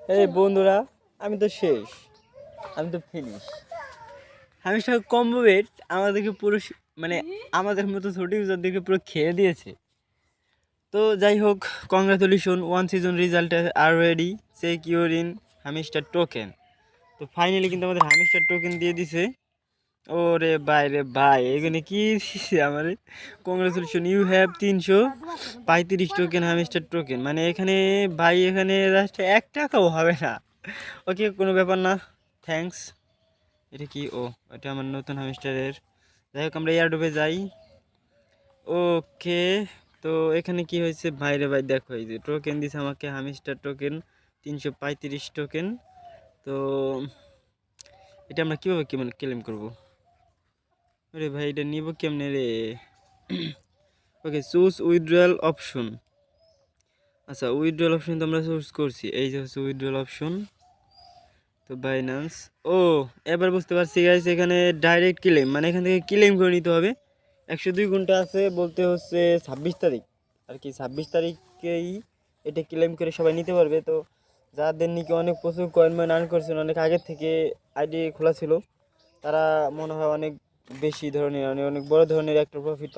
এই বন্ধুরা, আমি তো শেষ, আমি তো ফিনিশ। হামেশা কম্বো বেট আমাদেরকে পুরো মানে আমাদের মতো ছোট ইউজারদেরকে পুরো খেয়ে দিয়েছে। তো যাই হোক, congratulation, 1 season result are ready, secure in hamster token. তো ফাইনালি কিন্তু আমাদের হামিস্টার টোকেন দিয়ে দিছে। ওরে ভাই রে ভাই, এখানে কি দিছে আমার? Congratulation, you have 335 token hamster token. মানে এখানে ভাই, এখানে জাস্ট 1 টাকাও হবে না। ওকে, কোনো ব্যাপার না, থ্যাঙ্কস। এটা কি? ও, এটা আমার নতুন হামিস্টারের। যাই হোক, আমরা এয়ারড্রপে যাই। ওকে, তো এখানে কি হয়েছে ভাইরে ভাই? দেখো, এই যে টোকেন দিছে আমাকে, হামিস্টার টোকেন 335 টোকেন। তো এটা আমরা কীভাবে ক্লেম করবো? আরে ভাই, এটা নিব কেমনে রে? ওকে, চুজ উইথড্রয়াল অপশন। আচ্ছা, উইথড্রয়াল অপশন তো আমরা চুজ করছি, এই যে হচ্ছে উইথড্রয়াল অপশন। তো বাইন্যান্স, ও এবার বুঝতে পারছি গাইস, এখানে ডাইরেক্ট ক্লেম, মানে এখান থেকে ক্লেম করে নিতে হবে। 102 ঘন্টা আছে, বলতে হচ্ছে 26 তারিখ আর কি, 26 তারিখেই এটা ক্লেম করে সবাই নিতে পারবে। তো যাদের নাকি অনেক প্রচুর কয়েন মান আর্ন করছেন, অনেক আগের থেকে আইডি খোলা ছিল, তারা মনে হয় অনেক বেশি ধরনের, অনেক বড় ধরনের একটা প্রফিট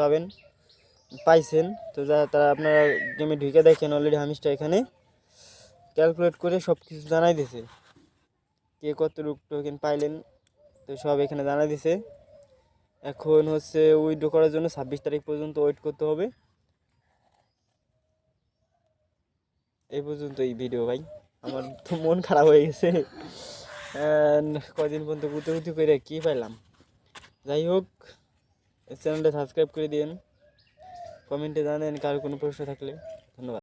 পাইছেন। তো তারা আপনারা গেমে ঢুকে দেখেন, অলরেডি হামিস্টার এখানে ক্যালকুলেট করে সব কিছু জানাই দিছে, কে কত টোকেন পাইলেন, তো সব এখানে জানাই দিছে। এখন হচ্ছে উইথড্র করার জন্য 26 তারিখ পর্যন্ত ওয়েট করতে হবে। এই পর্যন্ত এই ভিডিও ভাই, আমার তো মন খারাপ হয়ে গেছে। কদিন পর্যন্ত গুতে করে কী পাইলাম। যাই হোক, চ্যানেলটা সাবস্ক্রাইব করে দিন, কমেন্টে জানেন কার কোনো প্রশ্ন থাকলে। ধন্যবাদ।